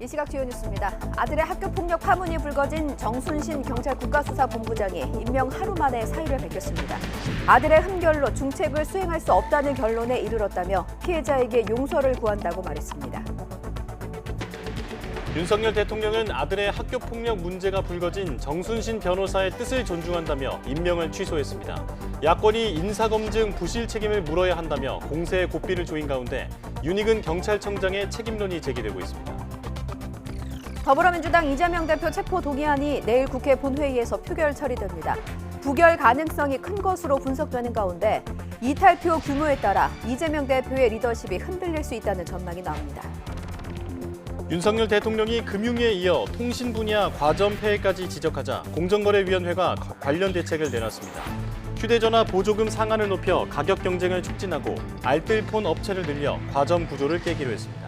이 시각 주요 뉴스입니다. 아들의 학교폭력 파문이 불거진 정순신 경찰 국가수사본부장이 임명 하루 만에 사의를 밝혔습니다. 아들의 흠결로 중책을 수행할 수 없다는 결론에 이르렀다며 피해자에게 용서를 구한다고 말했습니다. 윤석열 대통령은 아들의 학교폭력 문제가 불거진 정순신 변호사의 뜻을 존중한다며 임명을 취소했습니다. 야권이 인사검증 부실 책임을 물어야 한다며 공세의 고삐를 조인 가운데 윤희근 경찰청장의 책임론이 제기되고 있습니다. 더불어민주당 이재명 대표 체포 동의안이 내일 국회 본회의에서 표결 처리됩니다. 부결 가능성이 큰 것으로 분석되는 가운데 이탈표 규모에 따라 이재명 대표의 리더십이 흔들릴 수 있다는 전망이 나옵니다. 윤석열 대통령이 금융에 이어 통신 분야 과점 폐해까지 지적하자 공정거래위원회가 관련 대책을 내놨습니다. 휴대전화 보조금 상한을 높여 가격 경쟁을 촉진하고 알뜰폰 업체를 늘려 과점 구조를 깨기로 했습니다.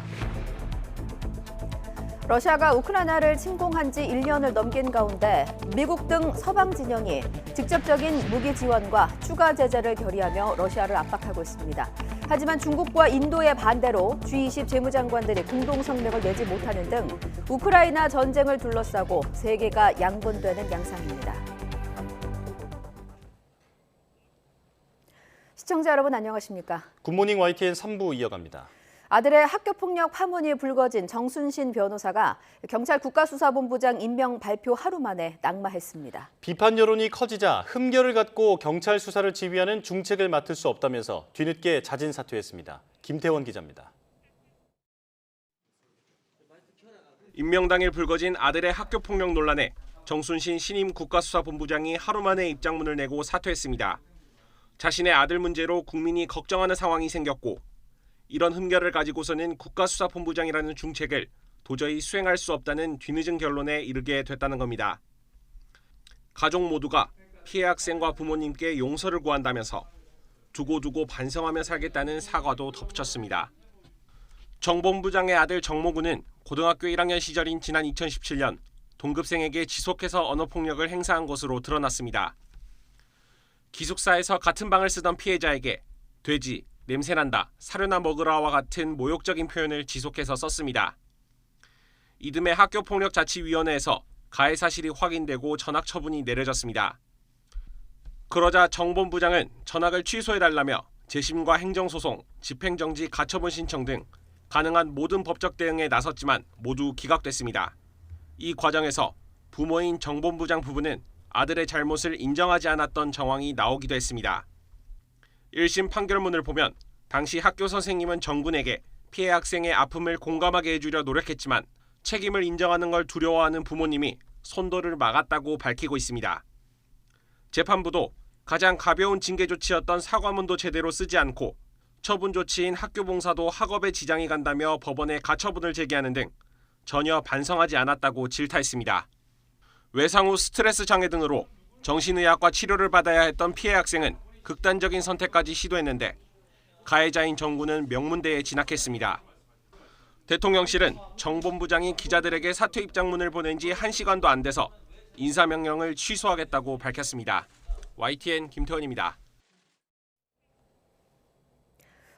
러시아가 우크라이나를 침공한 지 1년을 넘긴 가운데 미국 등 서방 진영이 직접적인 무기 지원과 추가 제재를 결의하며 러시아를 압박하고 있습니다. 하지만 중국과 인도의 반대로 G20 재무장관들이 공동 성명을 내지 못하는 등 우크라이나 전쟁을 둘러싸고 세계가 양분되는 양상입니다. 시청자 여러분 안녕하십니까? 굿모닝 YTN 3부 이어갑니다. 아들의 학교폭력 파문이 불거진 정순신 변호사가 경찰 국가수사본부장 임명 발표 하루 만에 낙마했습니다. 비판 여론이 커지자 흠결을 갖고 경찰 수사를 지휘하는 중책을 맡을 수 없다면서 뒤늦게 자진 사퇴했습니다. 김태원 기자입니다. 임명 당일 불거진 아들의 학교폭력 논란에 정순신 신임 국가수사본부장이 하루 만에 입장문을 내고 사퇴했습니다. 자신의 아들 문제로 국민이 걱정하는 상황이 생겼고 이런 흠결을 가지고서는 국가수사본부장이라는 중책을 도저히 수행할 수 없다는 뒤늦은 결론에 이르게 됐다는 겁니다. 가족 모두가 피해 학생과 부모님께 용서를 구한다면서 두고두고 반성하며 살겠다는 사과도 덧붙였습니다. 정 본부장의 아들 정모군은 고등학교 1학년 시절인 지난 2017년 동급생에게 지속해서 언어폭력을 행사한 것으로 드러났습니다. 기숙사에서 같은 방을 쓰던 피해자에게 돼지, 냄새난다, 사료나 먹으라와 같은 모욕적인 표현을 지속해서 썼습니다. 이듬해 학교폭력자치위원회에서 가해 사실이 확인되고 전학 처분이 내려졌습니다. 그러자 정 본부장은 전학을 취소해달라며 재심과 행정소송, 집행정지 가처분 신청 등 가능한 모든 법적 대응에 나섰지만 모두 기각됐습니다. 이 과정에서 부모인 정 본부장 부부는 아들의 잘못을 인정하지 않았던 정황이 나오기도 했습니다. 1심 판결문을 보면 당시 학교 선생님은 정군에게 피해 학생의 아픔을 공감하게 해주려 노력했지만 책임을 인정하는 걸 두려워하는 부모님이 손도를 막았다고 밝히고 있습니다. 재판부도 가장 가벼운 징계 조치였던 사과문도 제대로 쓰지 않고 처분 조치인 학교 봉사도 학업에 지장이 간다며 법원에 가처분을 제기하는 등 전혀 반성하지 않았다고 질타했습니다. 외상 후 스트레스 장애 등으로 정신의학과 치료를 받아야 했던 피해 학생은 극단적인 선택까지 시도했는데 가해자인 정군은 명문대에 진학했습니다. 대통령실은 정 본부장이 기자들에게 사퇴 입장문을 보낸 지 1시간도 안 돼서 인사명령을 취소하겠다고 밝혔습니다. YTN 김태원입니다.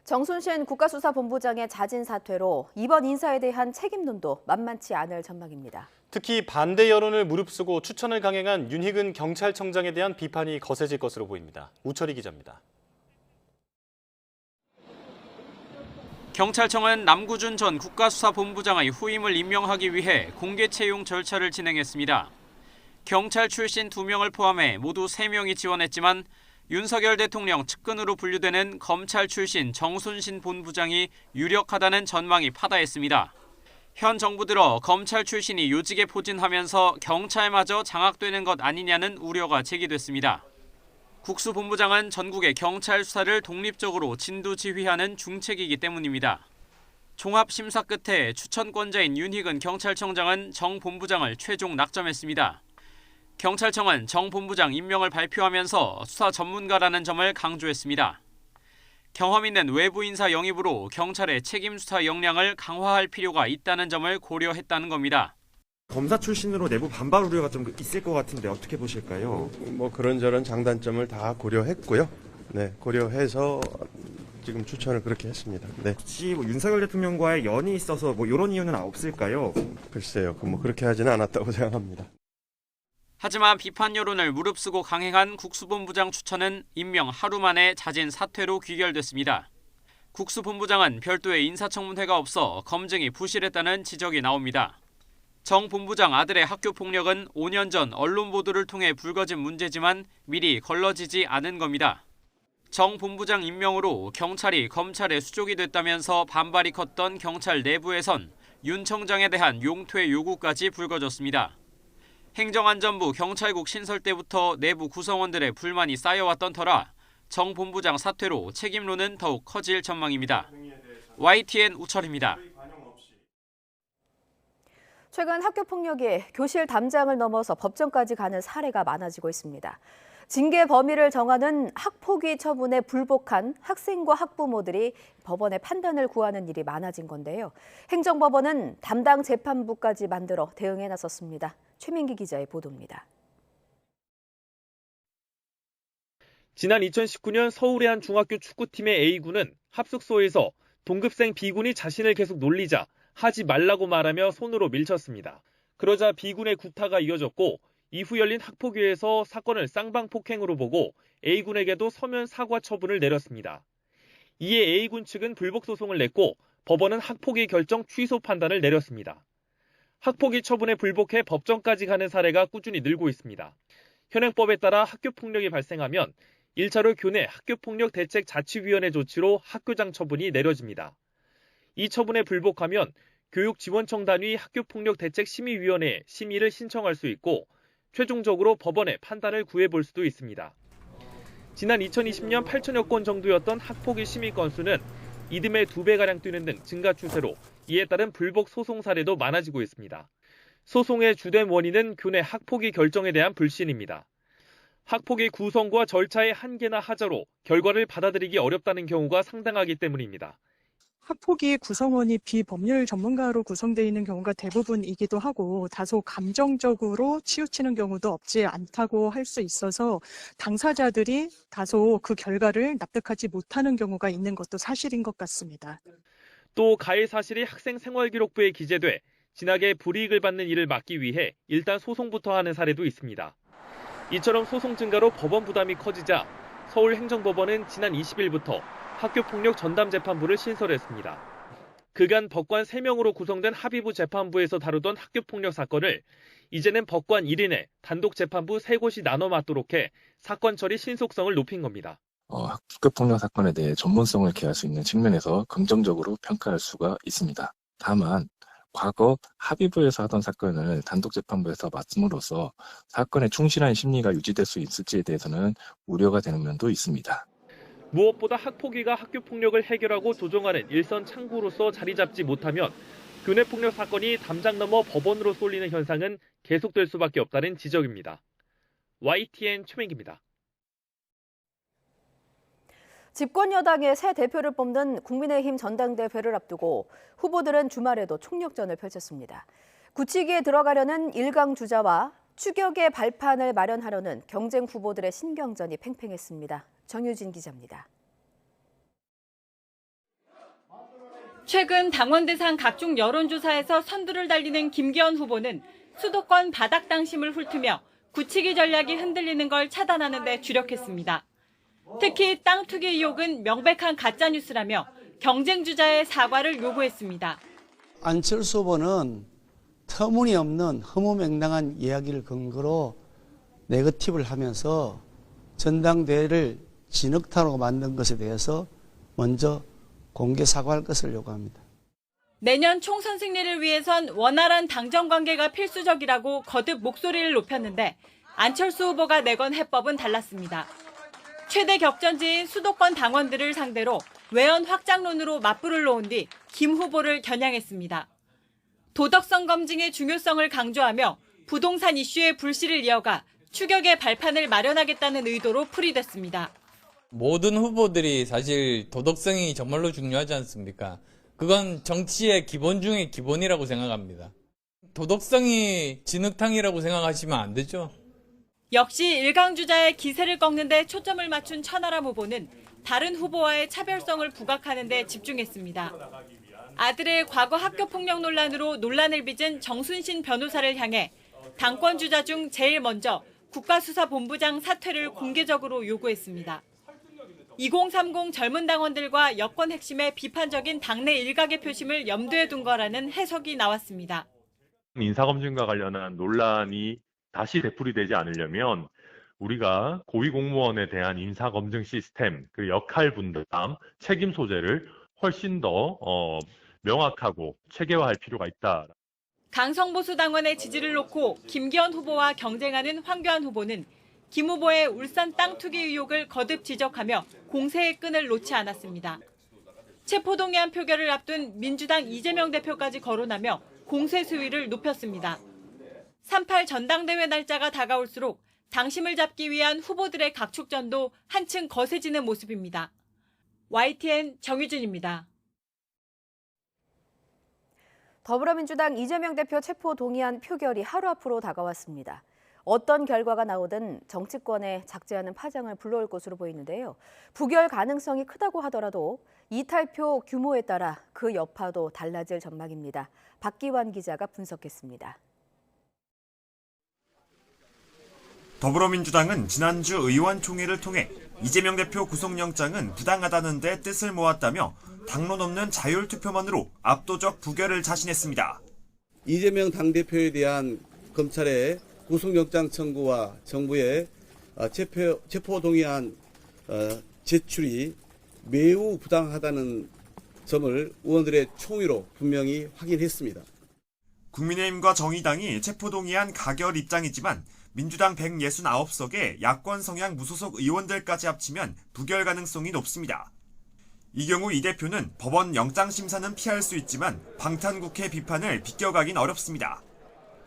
정순신 국가수사본부장의 자진 사퇴로 이번 인사에 대한 책임론도 만만치 않을 전망입니다. 특히 반대 여론을 무릅쓰고 추천을 강행한 윤희근 경찰청장에 대한 비판이 거세질 것으로 보입니다. 우철희 기자입니다. 경찰청은 남구준 전 국가수사본부장의 후임을 임명하기 위해 공개 채용 절차를 진행했습니다. 경찰 출신 2명을 포함해 모두 3명이 지원했지만 윤석열 대통령 측근으로 분류되는 검찰 출신 정순신 본부장이 유력하다는 전망이 파다했습니다. 현 정부 들어 검찰 출신이 요직에 포진하면서 경찰마저 장악되는 것 아니냐는 우려가 제기됐습니다. 국수본부장은 전국의 경찰 수사를 독립적으로 진두지휘하는 중책이기 때문입니다. 종합심사 끝에 추천권자인 윤희근 경찰청장은 정 본부장을 최종 낙점했습니다. 경찰청은 정 본부장 임명을 발표하면서 수사 전문가라는 점을 강조했습니다. 경험 있는 외부 인사 영입으로 경찰의 책임 수사 역량을 강화할 필요가 있다는 점을 고려했다는 겁니다. 검사 출신으로 내부 반발 우려가 좀 있을 것 같은데 어떻게 보실까요? 뭐 그런저런 장단점을 다 고려했고요. 네, 고려해서 지금 추천을 그렇게 했습니다. 네. 혹시 뭐 윤석열 대통령과의 연이 있어서 뭐 이런 이유는 없을까요? 글쎄요. 뭐 그렇게 하지는 않았다고 생각합니다. 하지만 비판 여론을 무릅쓰고 강행한 국수본부장 추천은 임명 하루 만에 자진 사퇴로 귀결됐습니다. 국수본부장은 별도의 인사청문회가 없어 검증이 부실했다는 지적이 나옵니다. 정 본부장 아들의 학교 폭력은 5년 전 언론 보도를 통해 불거진 문제지만 미리 걸러지지 않은 겁니다. 정 본부장 임명으로 경찰이 검찰의 수족이 됐다면서 반발이 컸던 경찰 내부에선 윤 청장에 대한 용퇴 요구까지 불거졌습니다. 행정안전부 경찰국 신설 때부터 내부 구성원들의 불만이 쌓여왔던 터라 정 본부장 사퇴로 책임론은 더욱 커질 전망입니다. YTN 우철입니다. 최근 학교폭력이 교실 담장을 넘어서 법정까지 가는 사례가 많아지고 있습니다. 징계 범위를 정하는 학폭위 처분에 불복한 학생과 학부모들이 법원의 판단을 구하는 일이 많아진 건데요. 행정법원은 담당 재판부까지 만들어 대응에 나섰습니다. 최민기 기자의 보도입니다. 지난 2019년 서울의 한 중학교 축구팀의 A군은 합숙소에서 동급생 B군이 자신을 계속 놀리자 하지 말라고 말하며 손으로 밀쳤습니다. 그러자 B군의 구타가 이어졌고 이후 열린 학폭위에서 사건을 쌍방폭행으로 보고 A군에게도 서면 사과 처분을 내렸습니다. 이에 A군 측은 불복 소송을 냈고 법원은 학폭위 결정 취소 판단을 내렸습니다. 학폭위 처분에 불복해 법정까지 가는 사례가 꾸준히 늘고 있습니다. 현행법에 따라 학교폭력이 발생하면 1차로 교내 학교폭력대책자치위원회 조치로 학교장 처분이 내려집니다. 이 처분에 불복하면 교육지원청 단위 학교폭력대책심의위원회에 심의를 신청할 수 있고 최종적으로 법원의 판단을 구해볼 수도 있습니다. 지난 2020년 8천여 건 정도였던 학폭위 심의 건수는 이듬해 2배가량 뛰는 등 증가 추세로 이에 따른 불복 소송 사례도 많아지고 있습니다. 소송의 주된 원인은 교내 학폭위 결정에 대한 불신입니다. 학폭위 구성과 절차의 한계나 하자로 결과를 받아들이기 어렵다는 경우가 상당하기 때문입니다. 학폭위 구성원이 비법률 전문가로 구성되어 있는 경우가 대부분이기도 하고 다소 감정적으로 치우치는 경우도 없지 않다고 할 수 있어서 당사자들이 다소 그 결과를 납득하지 못하는 경우가 있는 것도 사실인 것 같습니다. 또 가해 사실이 학생 생활기록부에 기재돼 진학에 불이익을 받는 일을 막기 위해 일단 소송부터 하는 사례도 있습니다. 이처럼 소송 증가로 법원 부담이 커지자 서울행정법원은 지난 20일부터 학교폭력 전담재판부를 신설했습니다. 그간 법관 3명으로 구성된 합의부 재판부에서 다루던 학교폭력 사건을 이제는 법관 1인의 단독 재판부 3곳이 나눠 맡도록 해 사건 처리 신속성을 높인 겁니다. 학교폭력 사건에 대해 전문성을 기할 수 있는 측면에서 긍정적으로 평가할 수가 있습니다. 다만 과거 합의부에서 하던 사건을 단독재판부에서 맡음으로써 사건에 충실한 심리가 유지될 수 있을지에 대해서는 우려가 되는 면도 있습니다. 무엇보다 학폭위가 학교폭력을 해결하고 조정하는 일선 창구로서 자리 잡지 못하면 교내폭력 사건이 담장 넘어 법원으로 쏠리는 현상은 계속될 수밖에 없다는 지적입니다. YTN 최민기입니다. 집권 여당의 새 대표를 뽑는 국민의힘 전당대회를 앞두고 후보들은 주말에도 총력전을 펼쳤습니다. 굳히기에 들어가려는 1강 주자와 추격의 발판을 마련하려는 경쟁 후보들의 신경전이 팽팽했습니다. 정유진 기자입니다. 최근 당원 대상 각종 여론조사에서 선두를 달리는 김기현 후보는 수도권 바닥당심을 훑으며 굳히기 전략이 흔들리는 걸 차단하는 데 주력했습니다. 특히 땅 투기 의혹은 명백한 가짜뉴스라며 경쟁 주자의 사과를 요구했습니다. 안철수 후보는 터무니없는 허무맹랑한 이야기를 근거로 네거티브를 하면서 전당대회를 진흙탕으로 만든 것에 대해서 먼저 공개 사과할 것을 요구합니다. 내년 총선 승리를 위해선 원활한 당정 관계가 필수적이라고 거듭 목소리를 높였는데 안철수 후보가 내건 해법은 달랐습니다. 최대 격전지인 수도권 당원들을 상대로 외연 확장론으로 맞불을 놓은 뒤 김 후보를 겨냥했습니다. 도덕성 검증의 중요성을 강조하며 부동산 이슈의 불씨를 이어가 추격의 발판을 마련하겠다는 의도로 풀이됐습니다. 모든 후보들이 사실 도덕성이 정말로 중요하지 않습니까? 그건 정치의 기본 중의 기본이라고 생각합니다. 도덕성이 진흙탕이라고 생각하시면 안 되죠. 역시 1강 주자의 기세를 꺾는 데 초점을 맞춘 천하람 후보는 다른 후보와의 차별성을 부각하는 데 집중했습니다. 아들의 과거 학교폭력 논란으로 논란을 빚은 정순신 변호사를 향해 당권 주자 중 제일 먼저 국가수사본부장 사퇴를 공개적으로 요구했습니다. 2030 젊은 당원들과 여권 핵심의 비판적인 당내 일각의 표심을 염두에 둔 거라는 해석이 나왔습니다. 인사검증과 관련한 논란이 다시 되풀이되지 않으려면 우리가 고위공무원에 대한 인사검증 시스템, 그 역할 분담, 책임 소재를 훨씬 더 명확하고 체계화할 필요가 있다. 강성보수 당원의 지지를 놓고 김기현 후보와 경쟁하는 황교안 후보는 김 후보의 울산 땅 투기 의혹을 거듭 지적하며 공세의 끈을 놓지 않았습니다. 체포동의안 표결을 앞둔 민주당 이재명 대표까지 거론하며 공세 수위를 높였습니다. 3.8 전당대회 날짜가 다가올수록 당심을 잡기 위한 후보들의 각축전도 한층 거세지는 모습입니다. YTN 정유진입니다. 더불어민주당 이재명 대표 체포동의안 표결이 하루 앞으로 다가왔습니다. 어떤 결과가 나오든 정치권에 작지 않은 파장을 불러올 것으로 보이는데요. 부결 가능성이 크다고 하더라도 이탈표 규모에 따라 그 여파도 달라질 전망입니다. 박기환 기자가 분석했습니다. 더불어민주당은 지난주 의원총회를 통해 이재명 대표 구속영장은 부당하다는 데 뜻을 모았다며 당론 없는 자율투표만으로 압도적 부결을 자신했습니다. 이재명 당대표에 대한 검찰의 구속영장 청구와 정부의 체포동의안 제출이 매우 부당하다는 점을 의원들의 총의로 분명히 확인했습니다. 국민의힘과 정의당이 체포동의안 가결 입장이지만 민주당 169석에 야권 성향 무소속 의원들까지 합치면 부결 가능성이 높습니다. 이 경우 이 대표는 법원 영장심사는 피할 수 있지만 방탄국회 비판을 비껴가긴 어렵습니다.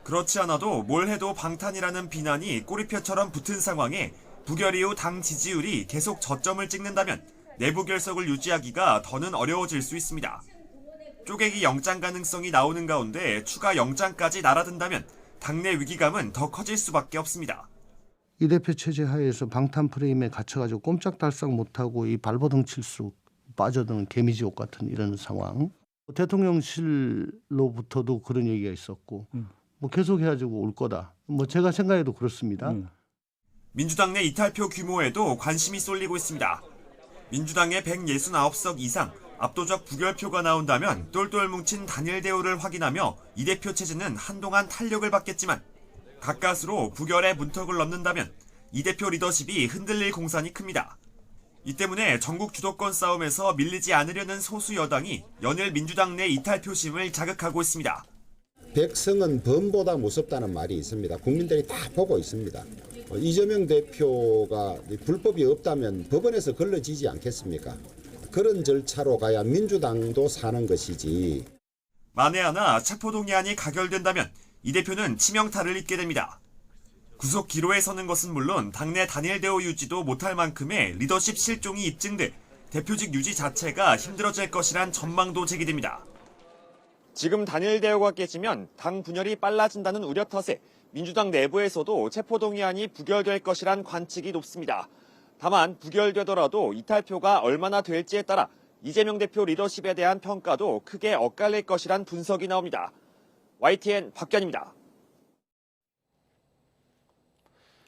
그렇지 않아도 뭘 해도 방탄이라는 비난이 꼬리표처럼 붙은 상황에 부결 이후 당 지지율이 계속 저점을 찍는다면 내부 결석을 유지하기가 더는 어려워질 수 있습니다. 쪼개기 영장 가능성이 나오는 가운데 추가 영장까지 날아든다면 당내 위기감은 더 커질 수밖에 없습니다. 이 대표 체제 하에서 방탄 프레임에 갇혀가지고 꼼짝달싹 못하고 이 발버둥 칠수록 빠져드는 개미지옥 같은 이런 상황. 대통령실로부터도 그런 얘기가 있었고 뭐 계속 해가지고 올 거다. 뭐 제가 생각해도 그렇습니다. 민주당 내 이탈표 규모에도 관심이 쏠리고 있습니다. 민주당의 169석 이상 압도적 부결표가 나온다면 똘똘 뭉친 단일 대우를 확인하며 이 대표 체제는 한동안 탄력을 받겠지만 가까스로 부결의 문턱을 넘는다면 이 대표 리더십이 흔들릴 공산이 큽니다. 이 때문에 전국 주도권 싸움에서 밀리지 않으려는 소수 여당이 연일 민주당 내 이탈표심을 자극하고 있습니다. 백성은 범보다 무섭다는 말이 있습니다. 국민들이 다 보고 있습니다. 이재명 대표가 불법이 없다면 법원에서 걸러지지 않겠습니까? 그런 절차로 가야 민주당도 사는 것이지. 만에 하나 체포동의안이 가결된다면 이 대표는 치명타를 입게 됩니다. 구속 기로에 서는 것은 물론 당내 단일 대우 유지도 못할 만큼의 리더십 실종이 입증돼 대표직 유지 자체가 힘들어질 것이란 전망도 제기됩니다. 지금 단일 대우가 깨지면 당 분열이 빨라진다는 우려 탓에 민주당 내부에서도 체포동의안이 부결될 것이란 관측이 높습니다. 다만 부결되더라도 이탈표가 얼마나 될지에 따라 이재명 대표 리더십에 대한 평가도 크게 엇갈릴 것이란 분석이 나옵니다. YTN 박견입니다.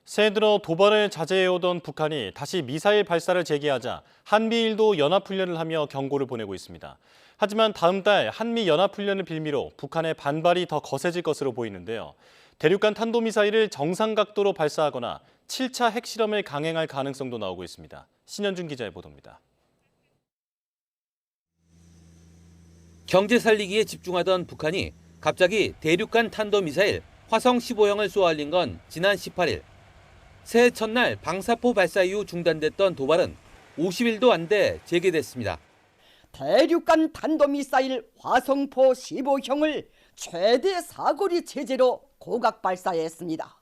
새해 들어 도발을 자제해오던 북한이 다시 미사일 발사를 재개하자 한미일도 연합훈련을 하며 경고를 보내고 있습니다. 하지만 다음 달 한미연합훈련을 빌미로 북한의 반발이 더 거세질 것으로 보이는데요. 대륙간 탄도미사일을 정상 각도로 발사하거나 7차 핵실험을 강행할 가능성도 나오고 있습니다. 신현준 기자의 보도입니다. 경제 살리기에 집중하던 북한이 갑자기 대륙간 탄도미사일 화성 15형을 쏘아올린 건 지난 18일. 새해 첫날 방사포 발사 이후 중단됐던 도발은 50일도 안 돼 재개됐습니다. 대륙간 탄도미사일 화성포 15형을 최대 사거리 체제로 고각 발사했습니다.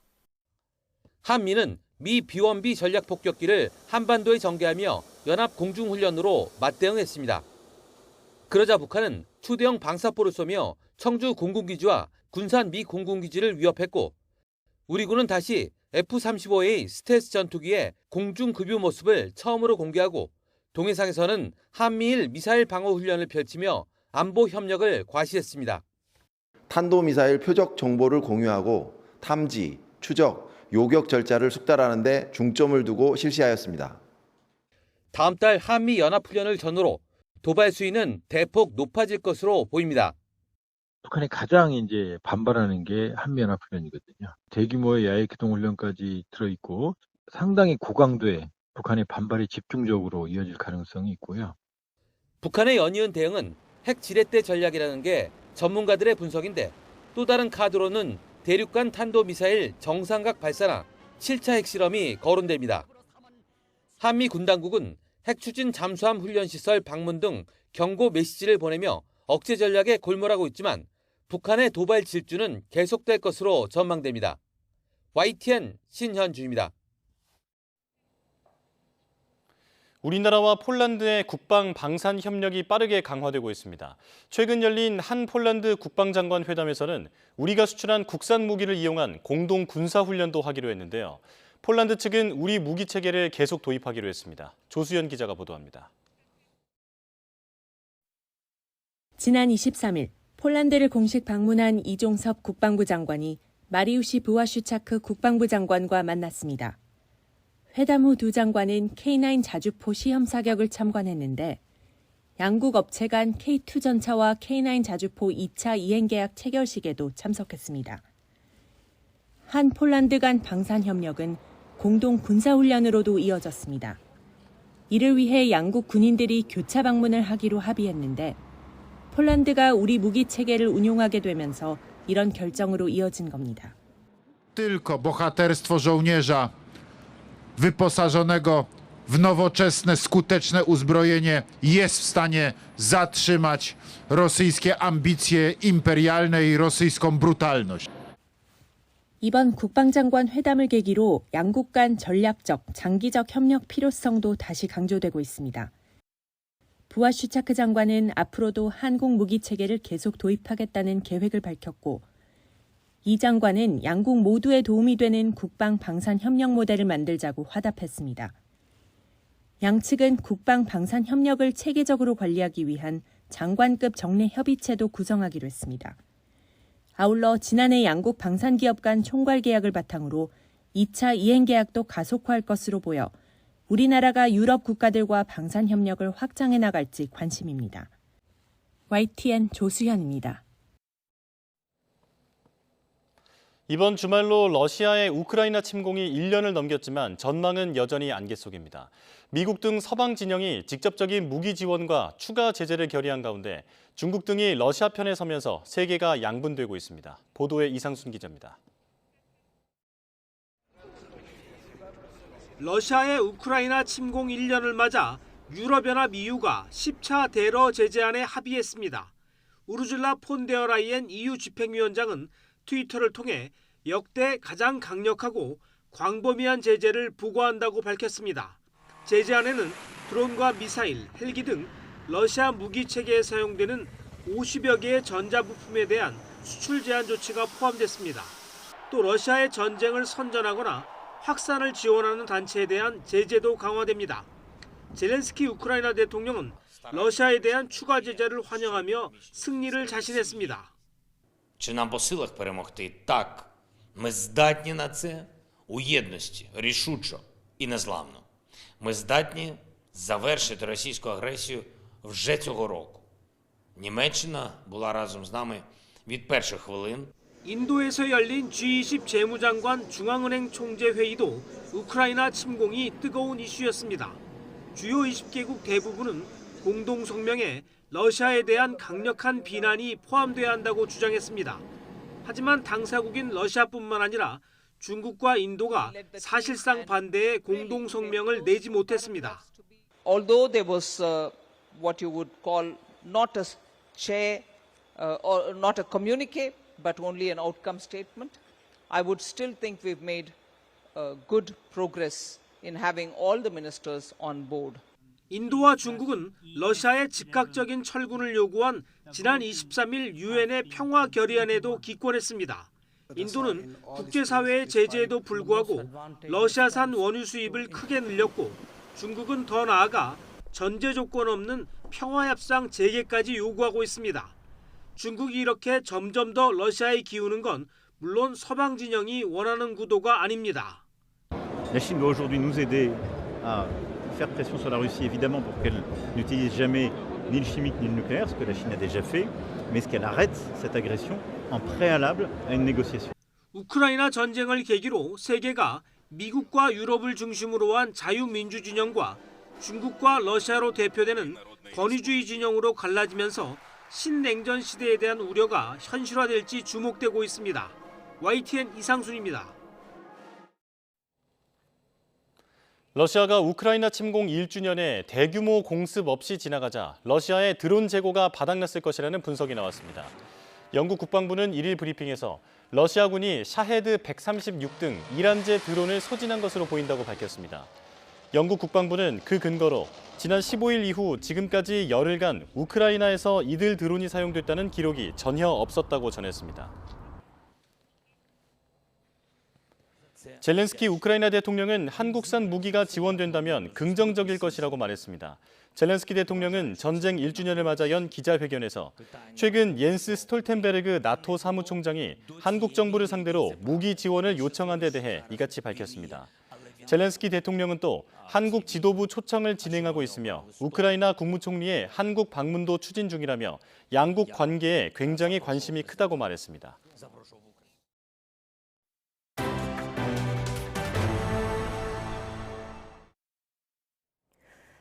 한미는 미 B-1B 전략 폭격기를 한반도에 전개하며 연합 공중훈련으로 맞대응했습니다. 그러자 북한은 초대형 방사포를 쏘며 청주 공군기지와 군산 미 공군기지를 위협했고 우리 군은 다시 F-35A 스텔스 전투기의 공중급유 모습을 처음으로 공개하고 동해상에서는 한미일 미사일 방어 훈련을 펼치며 안보 협력을 과시했습니다. 탄도미사일 표적 정보를 공유하고 탐지, 추적, 요격 절차를 숙달하는 데 중점을 두고 실시하였습니다. 다음 달 한미 연합훈련을 전후로 도발 수위는 대폭 높아질 것으로 보입니다. 북한이 가장 이제 반발하는 게 한미연합훈련이거든요. 대규모의 야외 기동 훈련까지 들어있고 상당히 고강도의 북한의 반발이 집중적으로 이어질 가능성이 있고요. 북한의 연이은 대응은 핵 지렛대 전략이라는 게 전문가들의 분석인데 또 다른 카드로는 대륙간 탄도미사일 정상각 발사나 7차 핵실험이 거론됩니다. 한미 군 당국은 핵 추진 잠수함 훈련 시설 방문 등 경고 메시지를 보내며 억제 전략에 골몰하고 있지만 북한의 도발 질주는 계속될 것으로 전망됩니다. YTN 신현주입니다. 우리나라와 폴란드의 국방 방산 협력이 빠르게 강화되고 있습니다. 최근 열린 한 폴란드 국방장관 회담에서는 우리가 수출한 국산 무기를 이용한 공동 군사 훈련도 하기로 했는데요. 폴란드 측은 우리 무기 체계를 계속 도입하기로 했습니다. 조수연 기자가 보도합니다. 지난 23일 폴란드를 공식 방문한 이종섭 국방부 장관이 마리우시 부와슈차크 국방부 장관과 만났습니다. 회담 후 두 장관은 K9 자주포 시험 사격을 참관했는데 양국 업체 간 K2 전차와 K9 자주포 2차 이행 계약 체결식에도 참석했습니다. 한 폴란드 간 방산 협력은 공동 군사훈련으로도 이어졌습니다. 이를 위해 양국 군인들이 교차 방문을 하기로 합의했는데 폴란드가 우리 무기 체계를 운용하게 되면서 이런 결정으로 이어진 겁니다. Tylko bohaterstwo żołnierza wyposażonego w nowoczesne, skuteczne uzbrojenie jest w stanie zatrzymać rosyjskie ambicje imperialne i rosyjską brutalność. 이번 국방장관 회담을 계기로 양국 간 전략적, 장기적 협력 필요성도 다시 강조되고 있습니다. 부와슈차크 장관은 앞으로도 한국 무기 체계를 계속 도입하겠다는 계획을 밝혔고 이 장관은 양국 모두에 도움이 되는 국방 방산 협력 모델을 만들자고 화답했습니다. 양측은 국방 방산 협력을 체계적으로 관리하기 위한 장관급 정례 협의체도 구성하기로 했습니다. 아울러 지난해 양국 방산 기업 간 총괄 계약을 바탕으로 2차 이행 계약도 가속화할 것으로 보여 우리나라가 유럽 국가들과 방산 협력을 확장해 나갈지 관심입니다. YTN 조수현입니다. 이번 주말로 러시아의 우크라이나 침공이 1년을 넘겼지만 전망은 여전히 안개 속입니다. 미국 등 서방 진영이 직접적인 무기 지원과 추가 제재를 결의한 가운데 중국 등이 러시아 편에 서면서 세계가 양분되고 있습니다. 보도에 이상순 기자입니다. 러시아의 우크라이나 침공 1년을 맞아 유럽연합 EU가 10차 대러 제재안에 합의했습니다. 우르줄라 폰 데어 라이엔 EU 집행위원장은 트위터를 통해 역대 가장 강력하고 광범위한 제재를 부과한다고 밝혔습니다. 제재안에는 드론과 미사일, 헬기 등 러시아 무기 체계에 사용되는 50여 개의 전자부품에 대한 수출 제한 조치가 포함됐습니다. 또 러시아의 전쟁을 선전하거나 확산을 지원하는 단체에 대한 제재도 강화됩니다. 젤렌스키 우크라이나 대통령은 러시아에 대한 추가 제재를 환영하며 승리를 자신했습니다. Чи нам по силах перемогти? Так, ми здатні на це у єдності, рішучо і незламно. Ми здатні завершити російську агресію вже цього року. Німеччина була разом з нами від перших хвилин. 인도에서 열린 G20 재무장관 중앙은행 총재 회의도 우크라이나 침공이 뜨거운 이슈였습니다. 주요 20개국 대부분은 공동 성명에 러시아에 대한 강력한 비난이 포함돼야 한다고 주장했습니다. 하지만 당사국인 러시아뿐만 아니라 중국과 인도가 사실상 반대의 공동 성명을 내지 못했습니다. Although there was what you would call not a chair or not a communique, but only an outcome statement, I would still think we've made good progress in having all the ministers on board. 인도와 중국은 러시아의 즉각적인 철군을 요구한 지난 23일 유엔의 평화 결의안에도 기권했습니다. 인도는 국제사회의 제재에도 불구하고 러시아산 원유 수입을 크게 늘렸고 중국은 더 나아가 전제 조건 없는 평화협상 재개까지 요구하고 있습니다. 중국이 이렇게 점점 더 러시아에 기우는 건 물론 서방 진영이 원하는 구도가 아닙니다. La Chine doit aujourd'hui nous aider à faire pression sur la Russie, évidemment, pour qu'elle n'utilise jamais ni le chimique ni le nucléaire, ce que la Chine a déjà fait, mais qu'elle arrête cette agression en préalable à une négociation. 우크라이나 전쟁을 계기로 세계가 미국과 유럽을 중심으로 한 자유민주 진영과 중국과 러시아로 대표되는 권위주의 진영으로 갈라지면서 신냉전 시대에 대한 우려가 현실화될지 주목되고 있습니다. YTN 이상순입니다. 러시아가 우크라이나 침공 1주년에 대규모 공습 없이 지나가자 러시아의 드론 재고가 바닥났을 것이라는 분석이 나왔습니다. 영국 국방부는 1일 브리핑에서 러시아군이 샤헤드 136 등 이란제 드론을 소진한 것으로 보인다고 밝혔습니다. 영국 국방부는 그 근거로 지난 15일 이후 지금까지 열흘간 우크라이나에서 이들 드론이 사용됐다는 기록이 전혀 없었다고 전했습니다. 젤렌스키 우크라이나 대통령은 한국산 무기가 지원된다면 긍정적일 것이라고 말했습니다. 젤렌스키 대통령은 전쟁 1주년을 맞아 연 기자회견에서 최근 옌스 스톨텐베르그 나토 사무총장이 한국 정부를 상대로 무기 지원을 요청한 데 대해 이같이 밝혔습니다. 젤렌스키 대통령은 또 한국 지도부 초청을 진행하고 있으며 우크라이나 국무총리의 한국 방문도 추진 중이라며 양국 관계에 굉장히 관심이 크다고 말했습니다.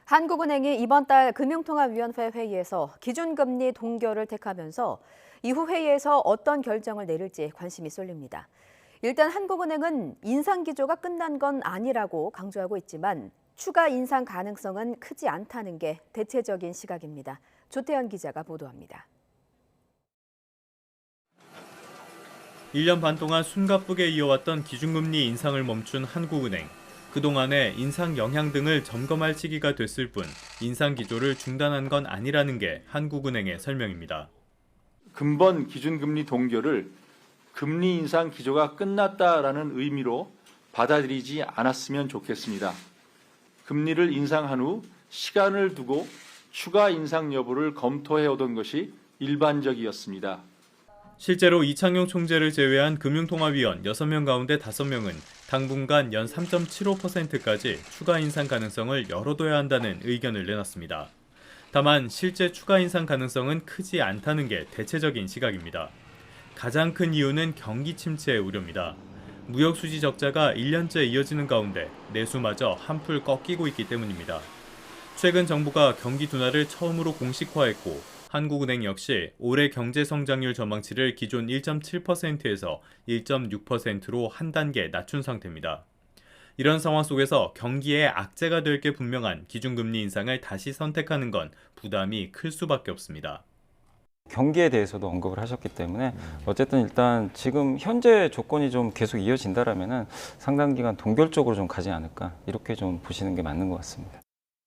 한국은행이 이번 달 금융통화위원회 회의에서 기준금리 동결을 택하면서 이후 회의에서 어떤 결정을 내릴지 관심이 쏠립니다. 일단 한국은행은 인상 기조가 끝난 건 아니라고 강조하고 있지만 추가 인상 가능성은 크지 않다는 게 대체적인 시각입니다. 조태현 기자가 보도합니다. 1년 반 동안 숨가쁘게 이어왔던 기준금리 인상을 멈춘 한국은행. 그동안의 인상 영향 등을 점검할 시기가 됐을 뿐 인상 기조를 중단한 건 아니라는 게 한국은행의 설명입니다. 근본 기준금리 동결을 금리 인상 기조가 끝났다라는 의미로 받아들이지 않았으면 좋겠습니다. 금리를 인상한 후 시간을 두고 추가 인상 여부를 검토해오던 것이 일반적이었습니다. 실제로 이창용 총재를 제외한 금융통화위원 6명 가운데 5명은 당분간 연 3.75%까지 추가 인상 가능성을 열어둬야 한다는 의견을 내놨습니다. 다만 실제 추가 인상 가능성은 크지 않다는 게 대체적인 시각입니다. 가장 큰 이유는 경기 침체의 우려입니다. 무역 수지 적자가 1년째 이어지는 가운데 내수마저 한풀 꺾이고 있기 때문입니다. 최근 정부가 경기 둔화를 처음으로 공식화했고 한국은행 역시 올해 경제 성장률 전망치를 기존 1.7%에서 1.6%로 한 단계 낮춘 상태입니다. 이런 상황 속에서 경기에 악재가 될 게 분명한 기준금리 인상을 다시 선택하는 건 부담이 클 수밖에 없습니다. 경기에 대해서도 언급을 하셨기 때문에 어쨌든 일단 지금 현재 조건이 좀 계속 이어진다라면은 상당 기간 동결적으로 좀 가지 않을까 이렇게 좀 보시는 게 맞는 것 같습니다.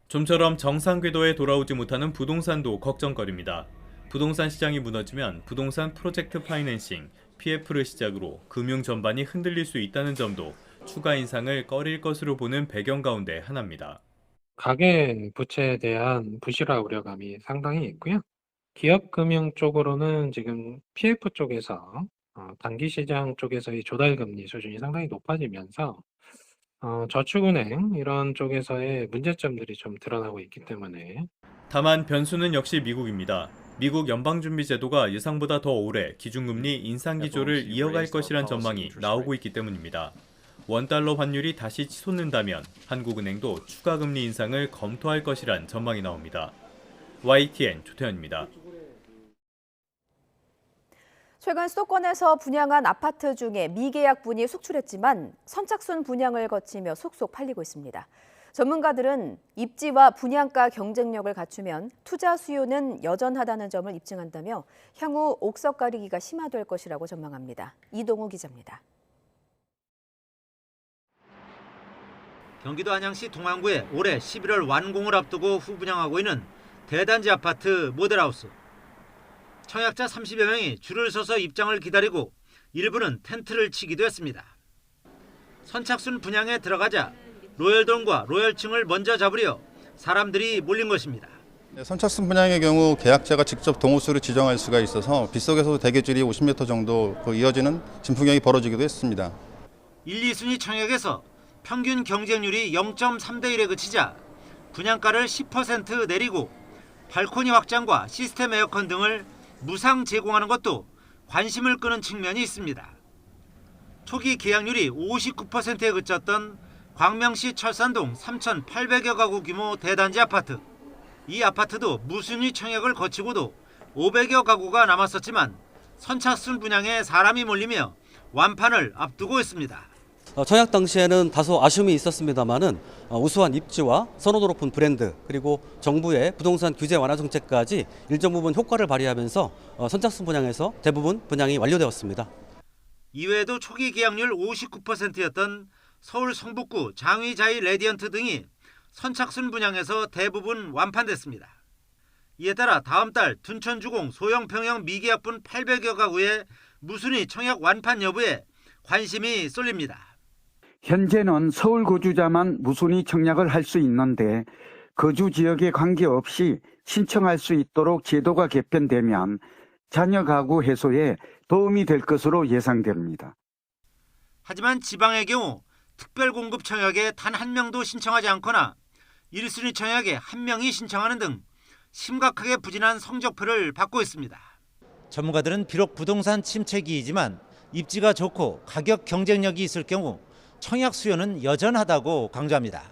좀처럼 정상 궤도에 돌아오지 못하는 부동산도 걱정거리입니다. 부동산 시장이 무너지면 부동산 프로젝트 파이낸싱, PF를 시작으로 금융 전반이 흔들릴 수 있다는 점도 추가 인상을 꺼릴 것으로 보는 배경 가운데 하나입니다. 가계 부채에 대한 부실화 우려감이 상당히 있고요. 기업 금융 쪽으로는 지금 PF 쪽에서 단기 시장 쪽에서의 조달 금리 수준이 상당히 높아지면서 저축은행 이런 쪽에서의 문제점들이 좀 드러나고 있기 때문에 다만 변수는 역시 미국입니다. 미국 연방준비제도가 예상보다 더 오래 기준금리 인상 기조를 이어갈 것이란 전망이 나오고 있기 때문입니다. 원달러 환율이 다시 치솟는다면 한국은행도 추가 금리 인상을 검토할 것이란 전망이 나옵니다. YTN 조태현입니다. 최근 수도권에서 분양한 아파트 중에 미계약분이 속출했지만 선착순 분양을 거치며 속속 팔리고 있습니다. 전문가들은 입지와 분양가 경쟁력을 갖추면 투자 수요는 여전하다는 점을 입증한다며 향후 옥석 가리기가 심화될 것이라고 전망합니다. 이동우 기자입니다. 경기도 안양시 동안구에 올해 11월 완공을 앞두고 후분양하고 있는 대단지 아파트 모델하우스. 청약자 30여 명이 줄을 서서 입장을 기다리고 일부는 텐트를 치기도 했습니다. 선착순 분양에 들어가자 로열동과 로열층을 먼저 잡으려 사람들이 몰린 것입니다. 선착순 분양의 경우 계약자가 직접 동호수를 지정할 수가 있어서 빗속에서도 대기줄이 50m 정도 이어지는 진풍경이 벌어지기도 했습니다. 1, 2순위 청약에서 평균 경쟁률이 0.3대 1에 그치자 분양가를 10% 내리고 발코니 확장과 시스템 에어컨 등을 무상 제공하는 것도 관심을 끄는 측면이 있습니다. 초기 계약률이 59%에 그쳤던 광명시 철산동 3,800여 가구 규모 대단지 아파트. 이 아파트도 무순위 청약을 거치고도 500여 가구가 남았었지만 선착순 분양에 사람이 몰리며 완판을 앞두고 있습니다. 청약 당시에는 다소 아쉬움이 있었습니다만은 우수한 입지와 선호도 높은 브랜드 그리고 정부의 부동산 규제 완화 정책까지 일정 부분 효과를 발휘하면서 선착순 분양에서 대부분 분양이 완료되었습니다. 이외에도 초기 계약률 59%였던 서울 성북구 장위자이 레디언트 등이 선착순 분양에서 대부분 완판됐습니다. 이에 따라 다음 달 둔천주공 소형 평형 미계약분 800여 가구의 무순위 청약 완판 여부에 관심이 쏠립니다. 현재는 서울 거주자만 무순위 청약을 할 수 있는데 거주 지역에 관계없이 신청할 수 있도록 제도가 개편되면 잔여 가구 해소에 도움이 될 것으로 예상됩니다. 하지만 지방의 경우 특별공급 청약에 단 한 명도 신청하지 않거나 1순위 청약에 한 명이 신청하는 등 심각하게 부진한 성적표를 받고 있습니다. 전문가들은 비록 부동산 침체기이지만 입지가 좋고 가격 경쟁력이 있을 경우 청약 수요는 여전하다고 강조합니다.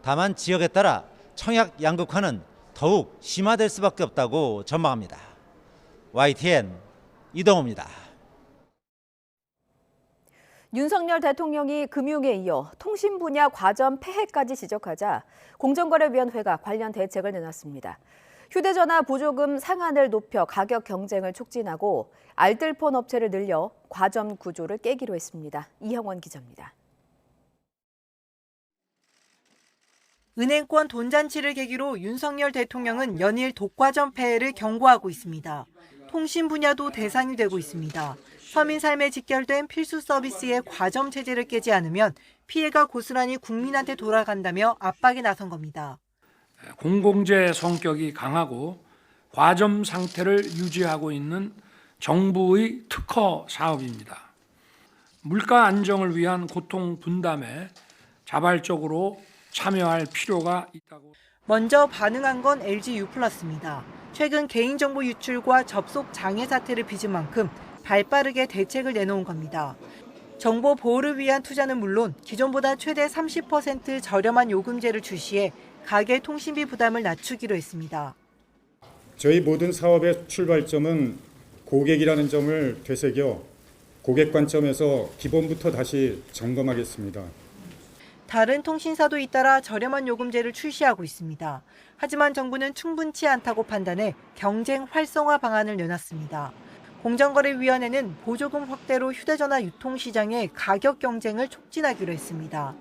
다만 지역에 따라 청약 양극화는 더욱 심화될 수밖에 없다고 전망합니다. YTN 이동호입니다. 윤석열 대통령이 금융에 이어 통신 분야 과점 폐해까지 지적하자 공정거래위원회가 관련 대책을 내놨습니다. 휴대전화 보조금 상한을 높여 가격 경쟁을 촉진하고 알뜰폰 업체를 늘려 과점 구조를 깨기로 했습니다. 이형원 기자입니다. 은행권 돈잔치를 계기로 윤석열 대통령은 연일 독과점 폐해를 경고하고 있습니다. 통신 분야도 대상이 되고 있습니다. 서민 삶에 직결된 필수 서비스의 과점 체제를 깨지 않으면 피해가 고스란히 국민한테 돌아간다며 압박에 나선 겁니다. 공공재 성격이 강하고 과점 상태를 유지하고 있는 정부의 특허 사업입니다. 물가 안정을 위한 고통 분담에 자발적으로 참여할 필요가 있다고. 먼저 반응한 건 LG유플러스입니다. 최근 개인정보 유출과 접속 장애 사태를 빚은 만큼 발빠르게 대책을 내놓은 겁니다. 정보 보호를 위한 투자는 물론 기존보다 최대 30% 저렴한 요금제를 출시해 가계 통신비 부담을 낮추기로 했습니다. 저희 모든 사업의 출발점은 고객이라는 점을 되새겨 고객 관점에서 기본부터 다시 점검하겠습니다. 다른 통신사도 잇따라 저렴한 요금제를 출시하고 있습니다. 하지만 정부는 충분치 않다고 판단해 경쟁 활성화 방안을 내놨습니다. 공정거래위원회는 보조금 확대로 휴대전화 유통시장의 가격 경쟁을 촉진하기로 했습니다.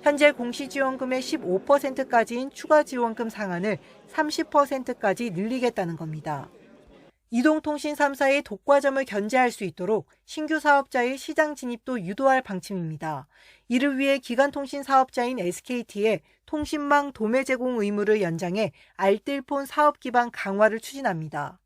현재 공시지원금의 15%까지인 추가 지원금 상한을 30%까지 늘리겠다는 겁니다. 이동통신 3사의 독과점을 견제할 수 있도록 신규 사업자의 시장 진입도 유도할 방침입니다. 이를 위해 기간통신 사업자인 SKT에 통신망 도매 제공 의무를 연장해 알뜰폰 사업 기반 강화를 추진합니다.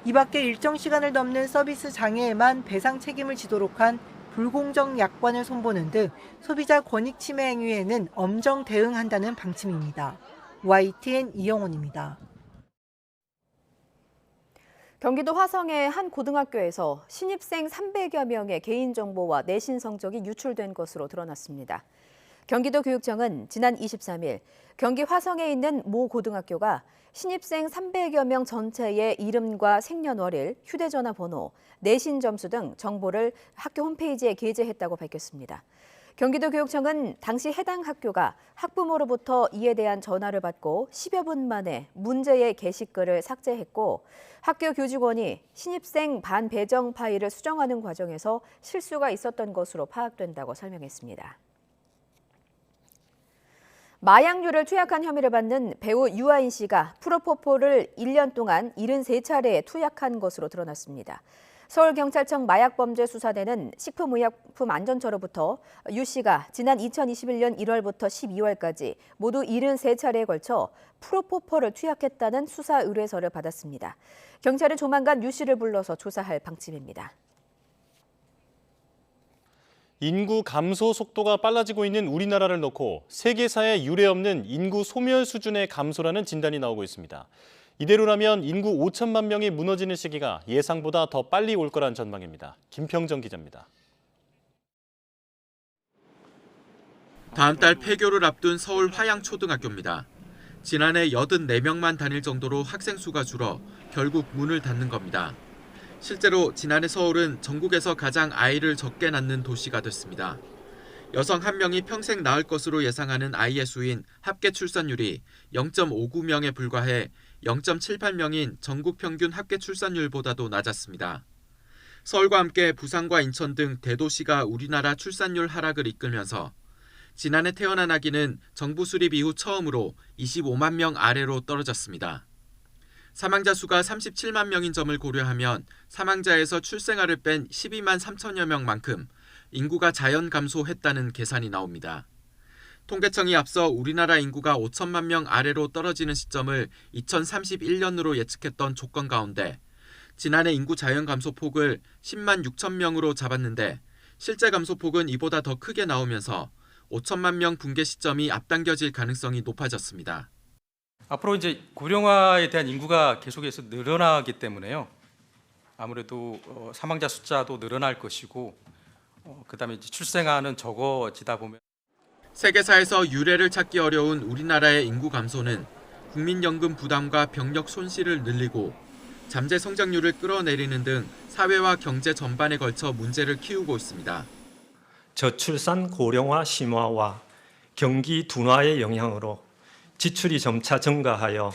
이 밖에 일정 시간을 넘는 서비스 장애에만 배상 책임을 지도록 한 불공정 약관을 손보는 등 소비자 권익 침해 행위에는 엄정 대응한다는 방침입니다. YTN 이영훈입니다. 경기도 화성의 한 고등학교에서 신입생 300여 명의 개인정보와 내신 성적이 유출된 것으로 드러났습니다. 경기도 교육청은 지난 23일 경기 화성에 있는 모 고등학교가 신입생 300여 명 전체의 이름과 생년월일, 휴대전화 번호, 내신 점수 등 정보를 학교 홈페이지에 게재했다고 밝혔습니다. 경기도 교육청은 당시 해당 학교가 학부모로부터 이에 대한 전화를 받고 10여 분 만에 문제의 게시글을 삭제했고 학교 교직원이 신입생 반배정 파일을 수정하는 과정에서 실수가 있었던 것으로 파악된다고 설명했습니다. 마약류를 투약한 혐의를 받는 배우 유아인 씨가 프로포폴을 1년 동안 73차례 투약한 것으로 드러났습니다. 서울경찰청 마약범죄수사대는 식품의약품안전처로부터 유 씨가 지난 2021년 1월부터 12월까지 모두 73차례에 걸쳐 프로포폴을 투약했다는 수사 의뢰서를 받았습니다. 경찰은 조만간 유 씨를 불러서 조사할 방침입니다. 인구 감소 속도가 빨라지고 있는 우리나라를 놓고 세계사에 유례없는 인구 소멸 수준의 감소라는 진단이 나오고 있습니다. 이대로라면 인구 5천만 명이 무너지는 시기가 예상보다 더 빨리 올 거란 전망입니다. 김평정 기자입니다. 다음 달 폐교를 앞둔 서울 화양초등학교입니다. 지난해 84명만 다닐 정도로 학생 수가 줄어 결국 문을 닫는 겁니다. 실제로 지난해 서울은 전국에서 가장 아이를 적게 낳는 도시가 됐습니다. 여성 1명이 평생 낳을 것으로 예상하는 아이의 수인 합계 출산율이 0.59명에 불과해 0.78명인 전국 평균 합계 출산율보다도 낮았습니다. 서울과 함께 부산과 인천 등 대도시가 우리나라 출산율 하락을 이끌면서 지난해 태어난 아기는 정부 수립 이후 처음으로 25만 명 아래로 떨어졌습니다. 사망자 수가 37만 명인 점을 고려하면 사망자에서 출생아를 뺀 12만 3천여 명만큼 인구가 자연 감소했다는 계산이 나옵니다. 통계청이 앞서 우리나라 인구가 5천만 명 아래로 떨어지는 시점을 2031년으로 예측했던 조건 가운데 지난해 인구 자연 감소폭을 10만 6천 명으로 잡았는데 실제 감소폭은 이보다 더 크게 나오면서 5천만 명 붕괴 시점이 앞당겨질 가능성이 높아졌습니다. 앞으로 이제 고령화에 대한 인구가 계속해서 늘어나기 때문에요. 아무래도 사망자 숫자도 늘어날 것이고 그다음에 이제 출생아는 적어지다 보면 세계사에서 유례를 찾기 어려운 우리나라의 인구 감소는 국민연금 부담과 병력 손실을 늘리고 잠재 성장률을 끌어내리는 등 사회와 경제 전반에 걸쳐 문제를 키우고 있습니다. 저출산 고령화 심화와 경기 둔화의 영향으로 지출이 점차 증가하여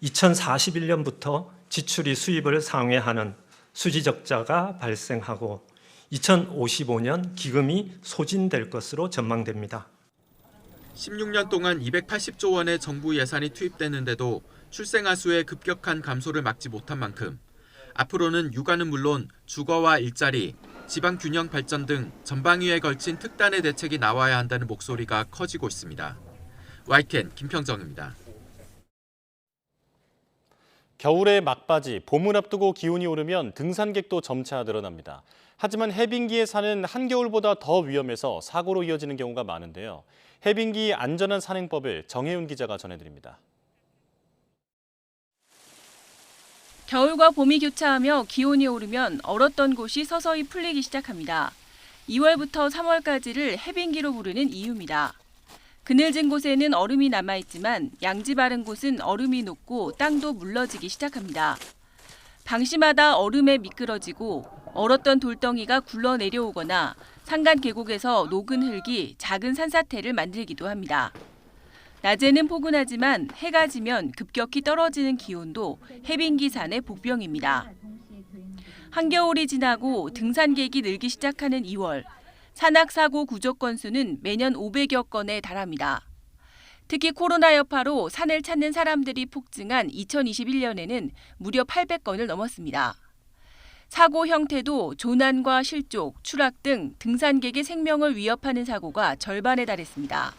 2041년부터 지출이 수입을 상회하는 수지적자가 발생하고 2055년 기금이 소진될 것으로 전망됩니다. 16년 동안 280조 원의 정부 예산이 투입됐는데도 출생아 수의 급격한 감소를 막지 못한 만큼 앞으로는 육아는 물론 주거와 일자리, 지방 균형 발전 등 전방위에 걸친 특단의 대책이 나와야 한다는 목소리가 커지고 있습니다. YTN 김평정입니다. 겨울의 막바지, 봄을 앞두고 기온이 오르면 등산객도 점차 늘어납니다. 하지만 해빙기에 사는 한겨울보다 더 위험해서 사고로 이어지는 경우가 많은데요. 해빙기 안전한 산행법을 정혜윤 기자가 전해드립니다. 겨울과 봄이 교차하며 기온이 오르면 얼었던 곳이 서서히 풀리기 시작합니다. 2월부터 3월까지를 해빙기로 부르는 이유입니다. 그늘진 곳에는 얼음이 남아있지만 양지 바른 곳은 얼음이 녹고 땅도 물러지기 시작합니다. 방시마다 얼음에 미끄러지고 얼었던 돌덩이가 굴러 내려오거나 산간 계곡에서 녹은 흙이 작은 산사태를 만들기도 합니다. 낮에는 포근하지만 해가 지면 급격히 떨어지는 기온도 해빙기 산의 복병입니다. 한겨울이 지나고 등산객이 늘기 시작하는 2월, 산악사고 구조 건수는 매년 500여 건에 달합니다. 특히 코로나 여파로 산을 찾는 사람들이 폭증한 2021년에는 무려 800건을 넘었습니다. 사고 형태도 조난과 실족, 추락 등 등산객의 생명을 위협하는 사고가 절반에 달했습니다.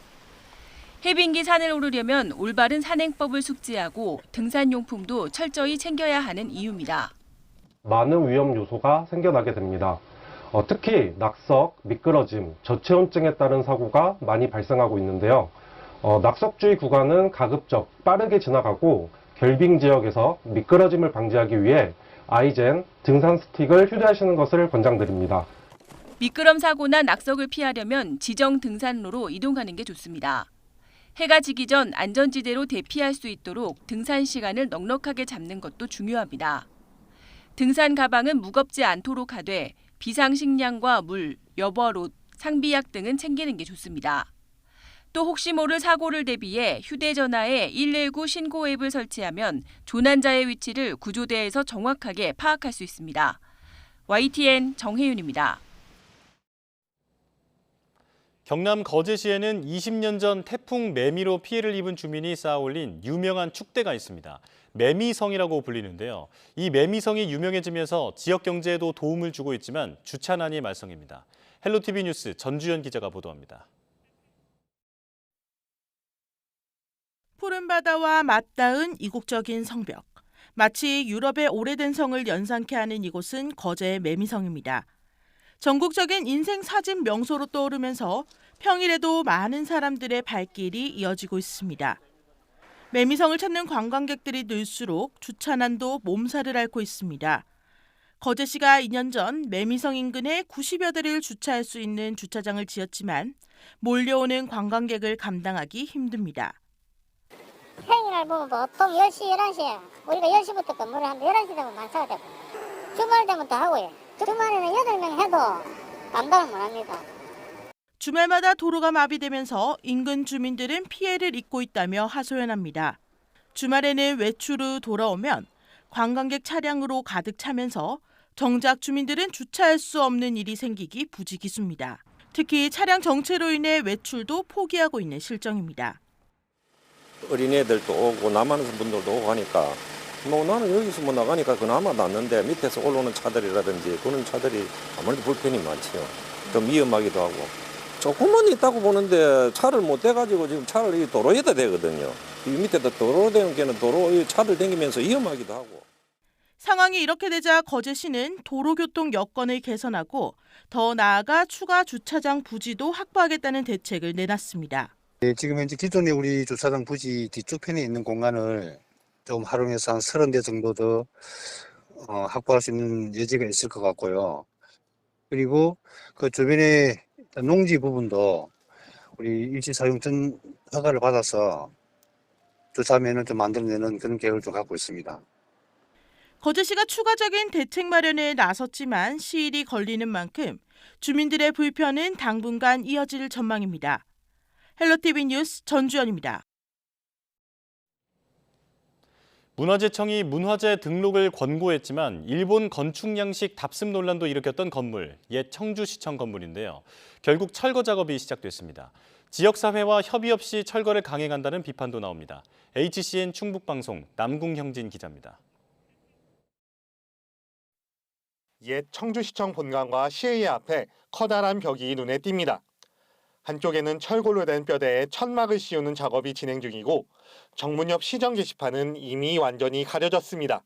해빙기 산을 오르려면 올바른 산행법을 숙지하고 등산용품도 철저히 챙겨야 하는 이유입니다. 많은 위험 요소가 생겨나게 됩니다. 특히 낙석, 미끄러짐, 저체온증에 따른 사고가 많이 발생하고 있는데요. 낙석주의 구간은 가급적 빠르게 지나가고 결빙 지역에서 미끄러짐을 방지하기 위해 아이젠, 등산 스틱을 휴대하시는 것을 권장드립니다. 미끄럼 사고나 낙석을 피하려면 지정 등산로로 이동하는 게 좋습니다. 해가 지기 전 안전지대로 대피할 수 있도록 등산 시간을 넉넉하게 잡는 것도 중요합니다. 등산 가방은 무겁지 않도록 하되 비상식량과 물, 여벌옷, 상비약 등은 챙기는 게 좋습니다. 또 혹시 모를 사고를 대비해 휴대전화에 119 신고 앱을 설치하면 조난자의 위치를 구조대에서 정확하게 파악할 수 있습니다. YTN 정혜윤입니다. 경남 거제시에는 20년 전 태풍 매미로 피해를 입은 주민이 쌓아올린 유명한 축대가 있습니다. 매미성이라고 불리는데요. 이 매미성이 유명해지면서 지역 경제에도 도움을 주고 있지만 주차난이 말썽입니다. 헬로티비 뉴스 전주현 기자가 보도합니다. 푸른 바다와 맞닿은 이국적인 성벽. 마치 유럽의 오래된 성을 연상케 하는 이곳은 거제의 매미성입니다. 전국적인 인생 사진 명소로 떠오르면서 평일에도 많은 사람들의 발길이 이어지고 있습니다. 매미성을 찾는 관광객들이 늘수록 주차난도 몸살을 앓고 있습니다. 거제시가 2년 전 매미성 인근에 90여 대를 주차할 수 있는 주차장을 지었지만 몰려오는 관광객을 감당하기 힘듭니다. 평일날 보면 보통 10시, 11시에 우리가 10시부터 근무를 하는데 11시 되면 만차가 되고 주말 되면 더 하고요. 주말에는 8명 해도 감당을 못합니다. 주말마다 도로가 마비되면서 인근 주민들은 피해를 입고 있다며 하소연합니다. 주말에는 외출 후 돌아오면 관광객 차량으로 가득 차면서 정작 주민들은 주차할 수 없는 일이 생기기 부지기수입니다. 특히 차량 정체로 인해 외출도 포기하고 있는 실정입니다. 어린애들도 오고 남하는 분들도 오고 하니까 나는 여기서 나가니까 그나마 낫는데 밑에서 올라오는 차들이라든지 그런 차들이 아무래도 불편이 많지요. 좀 위험하기도 하고. 조금만 있다고 보는데 차를 못 대가지고 지금 차를 도로에다 대거든요. 이 밑에다 도로 대는 게는 도로 차를 다니면서 위험하기도 하고. 상황이 이렇게 되자 거제시는 도로교통 여건을 개선하고 더 나아가 추가 주차장 부지도 확보하겠다는 대책을 내놨습니다. 네, 지금 현재 기존의 우리 주차장 부지 뒤쪽 편에 있는 공간을 좀 활용해서 한 30대 정도 더 확보할 수 있는 여지가 있을 것 같고요. 그리고 그 주변에 농지 부분도 우리 일시 사용 전 허가를 받아서 주차면을 좀 만들어내는 그런 계획을 좀 갖고 있습니다. 거제시가 추가적인 대책 마련에 나섰지만 시일이 걸리는 만큼 주민들의 불편은 당분간 이어질 전망입니다. 헬로티비 뉴스 전주현입니다. 문화재청이 문화재 등록을 권고했지만 일본 건축 양식 답습 논란도 일으켰던 건물, 옛 청주시청 건물인데요. 결국 철거 작업이 시작됐습니다. 지역사회와 협의 없이 철거를 강행한다는 비판도 나옵니다. HCN 충북방송 남궁형진 기자입니다. 옛 청주시청 본관과 시의회 앞에 커다란 벽이 눈에 띕니다. 한쪽에는 철골로 된 뼈대에 천막을 씌우는 작업이 진행 중이고 정문 옆 시정 게시판은 이미 완전히 가려졌습니다.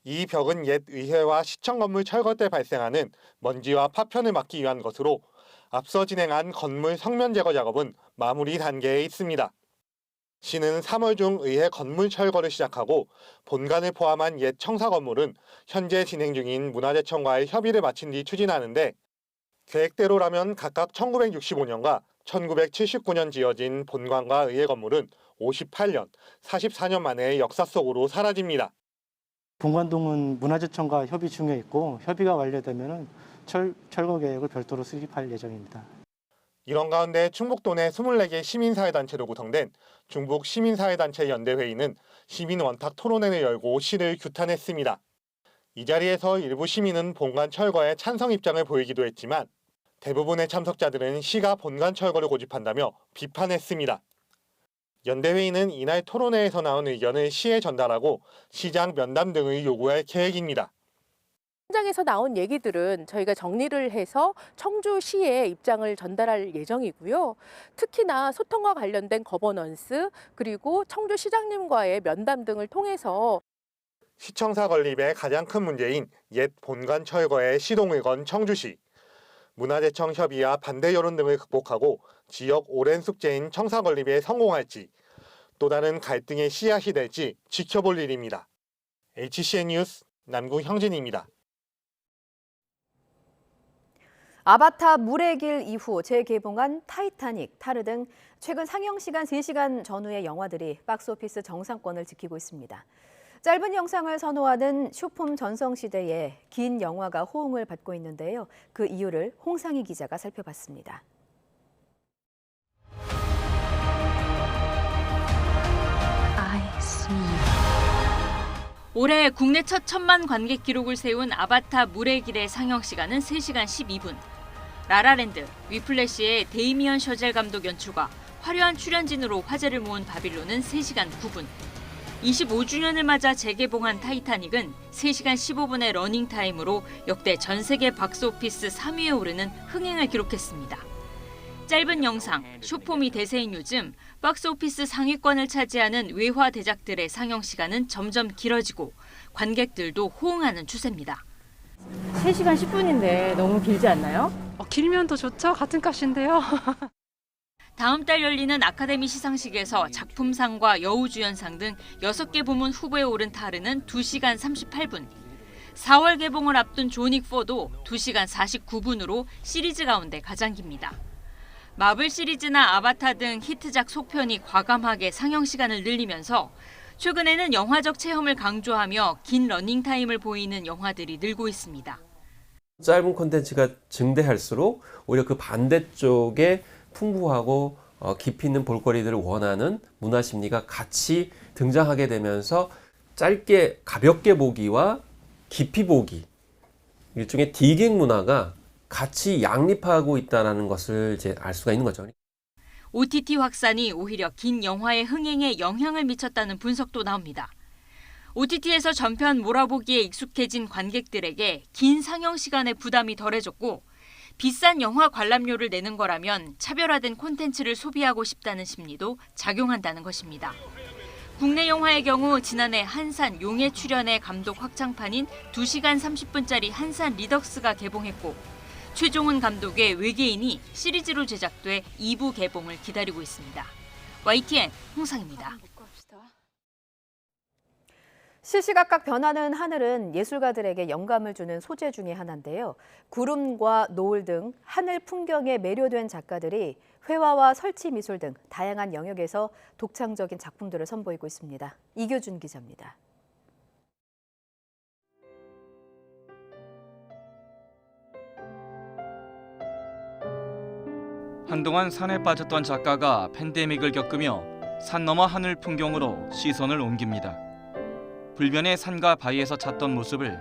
이 벽은 옛 의회와 시청 건물 철거 때 발생하는 먼지와 파편을 막기 위한 것으로 앞서 진행한 건물 성면 제거 작업은 마무리 단계에 있습니다. 시는 3월 중 의회 건물 철거를 시작하고 본관을 포함한 옛 청사 건물은 현재 진행 중인 문화재청과의 협의를 마친 뒤 추진하는데 계획대로라면 각각 1965년과 1979년 지어진 본관과 의회 건물은 58년, 44년 만에 역사 속으로 사라집니다. 본관동은 문화재청과 협의 중에 있고 협의가 완료되면 철거 계획을 별도로 수립할 예정입니다. 이런 가운데 충북도 내 24개 시민사회단체로 구성된 중북 시민사회단체 연대회의는 시민 원탁 토론회를 열고 시를 규탄했습니다. 이 자리에서 일부 시민은 본관 철거에 찬성 입장을 보이기도 했지만 대부분의 참석자들은 시가 본관 철거를 고집한다며 비판했습니다. 연대회의는 이날 토론회에서 나온 의견을 시에 전달하고 시장 면담 등을 요구할 계획입니다. 현장에서 나온 얘기들은 저희가 정리를 해서 청주시에 입장을 전달할 예정이고요. 특히나 소통과 관련된 거버넌스 그리고 청주시장님과의 면담 등을 통해서 시청사 건립의 가장 큰 문제인 옛 본관 철거의 시동을 건 청주시. 문화재청 협의와 반대 여론 등을 극복하고 지역 오랜 숙제인 청사 건립에 성공할지 또 다른 갈등의 씨앗이 될지 지켜볼 일입니다. HCN 뉴스 남궁형진입니다. 아바타 물의 길 이후 재개봉한 타이타닉, 타르 등 최근 상영 시간 3시간 전후의 영화들이 박스오피스 정상권을 지키고 있습니다. 짧은 영상을 선호하는 쇼폼 전성시대에 긴 영화가 호응을 받고 있는데요. 그 이유를 홍상희 기자가 살펴봤습니다. 올해 국내 첫 1000만 관객 기록을 세운 아바타 물의 길의 상영 시간은 3시간 12분. 라라랜드, 위플래시의 데이미언 셔젤 감독 연출과 화려한 출연진으로 화제를 모은 바빌론은 3시간 9분. 25주년을 맞아 재개봉한 타이타닉은 3시간 15분의 러닝타임으로 역대 전 세계 박스오피스 3위에 오르는 흥행을 기록했습니다. 짧은 영상, 쇼폼이 대세인 요즘 박스오피스 상위권을 차지하는 외화 대작들의 상영 시간은 점점 길어지고 관객들도 호응하는 추세입니다. 3시간 10분인데 너무 길지 않나요? 길면 더 좋죠. 같은 값인데요. 다음 달 열리는 아카데미 시상식에서 작품상과 여우주연상 등 6개 부문 후보에 오른 타르는 2시간 38분. 4월 개봉을 앞둔 조닉4도 2시간 49분으로 시리즈 가운데 가장 깁니다. 마블 시리즈나 아바타 등 히트작 속편이 과감하게 상영 시간을 늘리면서 최근에는 영화적 체험을 강조하며 긴 러닝타임을 보이는 영화들이 늘고 있습니다. 짧은 콘텐츠가 증대할수록 오히려 그 반대쪽에 풍부하고 깊이 있는 볼거리들을 원하는 문화 심리가 같이 등장하게 되면서 짧게 가볍게 보기와 깊이 보기, 일종의 디깅 문화가 같이 양립하고 있다는 것을 이제 알 수가 있는 거죠. OTT 확산이 오히려 긴 영화의 흥행에 영향을 미쳤다는 분석도 나옵니다. OTT에서 전편 몰아보기에 익숙해진 관객들에게 긴 상영 시간의 부담이 덜해졌고 비싼 영화 관람료를 내는 거라면 차별화된 콘텐츠를 소비하고 싶다는 심리도 작용한다는 것입니다. 국내 영화의 경우 지난해 한산 용의 출연의 감독 확장판인 2시간 30분짜리 한산 리덕스가 개봉했고 최종훈 감독의 외계인이 시리즈로 제작돼 2부 개봉을 기다리고 있습니다. YTN 홍상입니다. 시시각각 변하는 하늘은 예술가들에게 영감을 주는 소재 중에 하나인데요. 구름과 노을 등 하늘 풍경에 매료된 작가들이 회화와 설치 미술 등 다양한 영역에서 독창적인 작품들을 선보이고 있습니다. 이교준 기자입니다. 한동안 산에 빠졌던 작가가 팬데믹을 겪으며 산 너머 하늘 풍경으로 시선을 옮깁니다. 불변의 산과 바위에서 찾던 모습을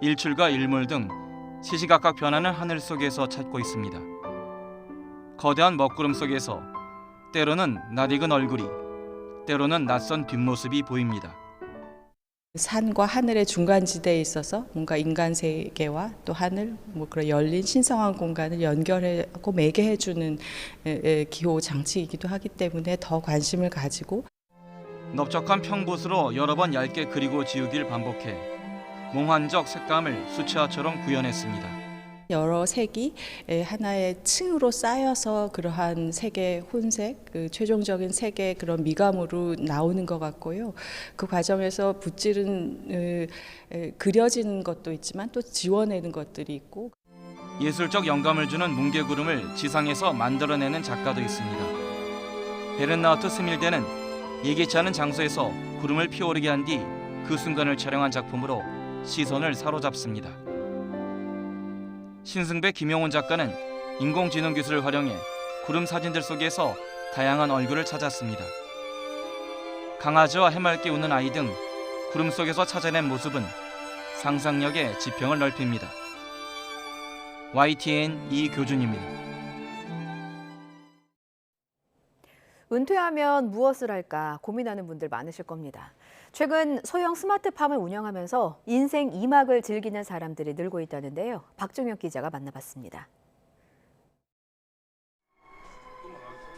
일출과 일몰 등 시시각각 변하는 하늘 속에서 찾고 있습니다. 거대한 먹구름 속에서 때로는 낯익은 얼굴이, 때로는 낯선 뒷모습이 보입니다. 산과 하늘의 중간지대에 있어서 뭔가 인간 세계와 또 하늘, 그런 열린 신성한 공간을 연결하고 매개해주는 기호 장치이기도 하기 때문에 더 관심을 가지고 넓적한 평붓으로 여러 번 얇게 그리고 지우기를 반복해 몽환적 색감을 수채화처럼 구현했습니다. 여러 색이 하나의 층으로 쌓여서 그러한 색의 혼색, 그 최종적인 색의 그런 미감으로 나오는 것 같고요. 그 과정에서 붓질은 그려지는 것도 있지만 또 지워내는 것들이 있고. 예술적 영감을 주는 뭉게구름을 지상에서 만들어내는 작가도 있습니다. 베른나우트 스밀데는 예기치 않은 장소에서 구름을 피어오르게 한 뒤 그 순간을 촬영한 작품으로 시선을 사로잡습니다. 신승배 김용훈 작가는 인공지능 기술을 활용해 구름 사진들 속에서 다양한 얼굴을 찾았습니다. 강아지와 해맑게 웃는 아이 등 구름 속에서 찾아낸 모습은 상상력의 지평을 넓힙니다. YTN 이교준입니다. 은퇴하면 무엇을 할까 고민하는 분들 많으실 겁니다. 최근 소형 스마트팜을 운영하면서 인생 2막을 즐기는 사람들이 늘고 있다는데요. 박종혁 기자가 만나봤습니다.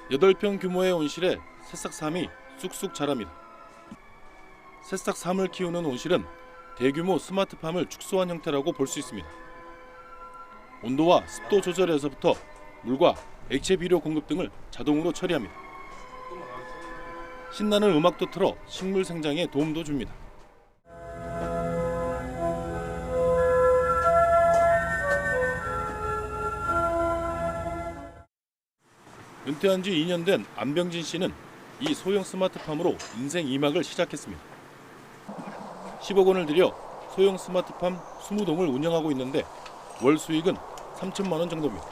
8평 규모의 온실에 새싹3이 쑥쑥 자랍니다. 새싹3을 키우는 온실은 대규모 스마트팜을 축소한 형태라고 볼 수 있습니다. 온도와 습도 조절에서부터 물과 액체 비료 공급 등을 자동으로 처리합니다. 신나는 음악도 틀어 식물 생장에 도움도 줍니다. 은퇴한 지 2년 된 안병진 씨는 이 소형 스마트팜으로 인생 2막을 시작했습니다. 10억 원을 들여 소형 스마트팜 20동을 운영하고 있는데 월 수익은 3천만 원 정도입니다.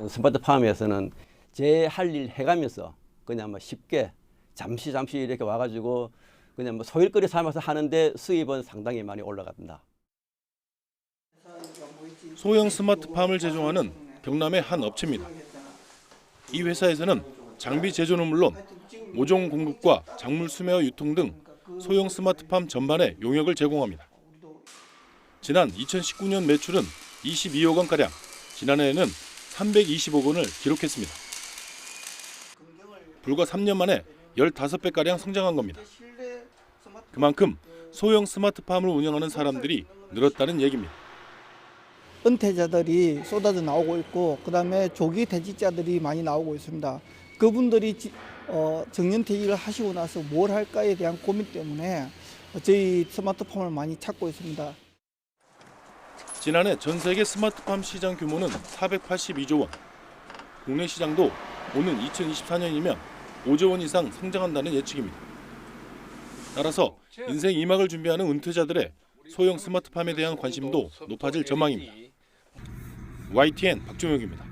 스마트팜에서는 제 할 일 해가면서 그냥 쉽게 잠시 이렇게 와가지고 그냥 소일거리 삼아서 하는데 수입은 상당히 많이 올라갑니다. 소형 스마트팜을 제조하는 경남의 한 업체입니다. 이 회사에서는 장비 제조는 물론 모종 공급과 작물 수매와 유통 등 소형 스마트팜 전반에 용역을 제공합니다. 지난 2019년 매출은 22억 원가량, 지난해에는 320억 원을 기록했습니다. 불과 3년 만에 15배가량 성장한 겁니다. 그만큼 소형 스마트팜을 운영하는 사람들이 늘었다는 얘기입니다. 은퇴자들이 쏟아져 나오고 있고 그다음에 조기 퇴직자들이 많이 나오고 있습니다. 그분들이 정년퇴직을 하시고 나서 뭘 할까에 대한 고민 때문에 저희 스마트팜을 많이 찾고 있습니다. 지난해 전 세계 스마트팜 시장 규모는 482조 원. 국내 시장도 오는 2024년이면 5조 원 이상 성장한다는 예측입니다. 따라서 인생 2막을 준비하는 은퇴자들의 소형 스마트팜에 대한 관심도 높아질 전망입니다. YTN 박종혁입니다.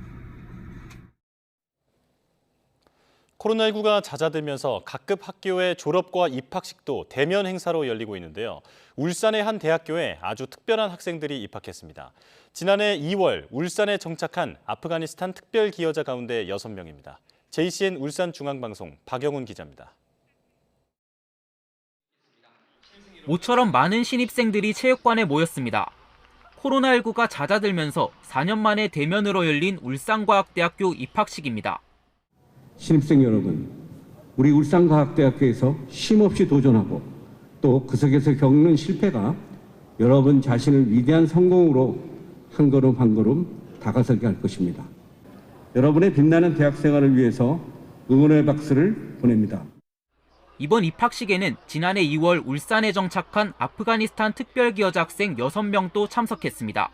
코로나19가 잦아들면서 각급 학교의 졸업과 입학식도 대면 행사로 열리고 있는데요. 울산의 한 대학교에 아주 특별한 학생들이 입학했습니다. 지난해 2월 울산에 정착한 아프가니스탄 특별 기여자 가운데 6명입니다. JCN 울산중앙방송 박영훈 기자입니다. 모처럼 많은 신입생들이 체육관에 모였습니다. 코로나19가 잦아들면서 4년 만에 대면으로 열린 울산과학대학교 입학식입니다. 신입생 여러분, 우리 울산과학대학교에서 쉼없이 도전하고 또 그 속에서 겪는 실패가 여러분 자신을 위대한 성공으로 한 걸음 한 걸음 다가서게 할 것입니다. 여러분의 빛나는 대학생활을 위해서 응원의 박수를 보냅니다. 이번 입학식에는 지난해 2월 울산에 정착한 아프가니스탄 특별기여자 학생 6명도 참석했습니다.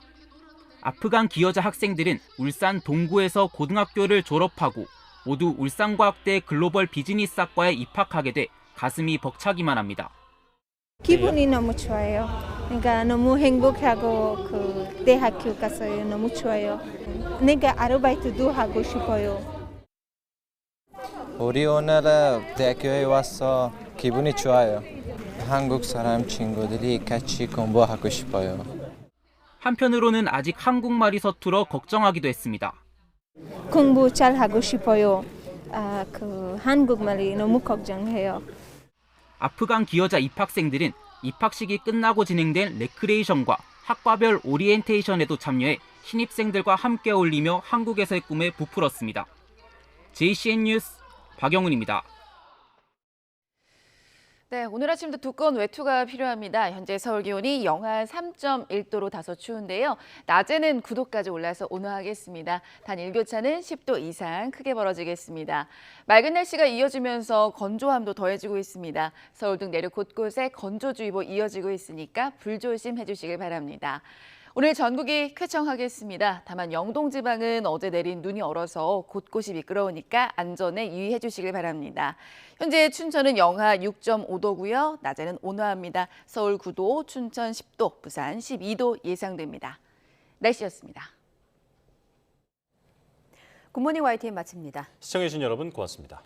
아프간 기여자 학생들은 울산 동구에서 고등학교를 졸업하고 모두 울산과학대 글로벌 비즈니스학과에 입학하게 돼 가슴이 벅차기만 합니다. 기분이 너무 좋아요. 그러니까 너무 행복하고 대학교 가서요. 너무 좋아요. 내가 아르바이트도 하고 싶어요. 우리 오늘 대학교에 와서 기분이 좋아요. 한국 사람 친구들이 같이 공부하고 싶어요. 한편으로는 아직 한국말이 서툴어 걱정하기도 했습니다. 공부 잘 하고 싶어요. 한국말이 너무 걱정해요. 아프간 기여자 입학생들은 입학식이 끝나고 진행된 레크레이션과 학과별 오리엔테이션에도 참여해 신입생들과 함께 어울리며 한국에서의 꿈에 부풀었습니다. JCN 뉴스 박영훈입니다. 네, 오늘 아침도 두꺼운 외투가 필요합니다. 현재 서울 기온이 영하 3.1도로 다소 추운데요. 낮에는 9도까지 올라서 온화하겠습니다. 단 일교차는 10도 이상 크게 벌어지겠습니다. 맑은 날씨가 이어지면서 건조함도 더해지고 있습니다. 서울 등 내륙 곳곳에 건조주의보 이어지고 있으니까 불조심해 주시길 바랍니다. 오늘 전국이 쾌청하겠습니다. 다만 영동 지방은 어제 내린 눈이 얼어서 곳곳이 미끄러우니까 안전에 유의해 주시길 바랍니다. 현재 춘천은 영하 6.5도고요. 낮에는 온화합니다. 서울 9도, 춘천 10도, 부산 12도 예상됩니다. 날씨였습니다. 굿모닝 YTN 마칩니다. 시청해주신 여러분 고맙습니다.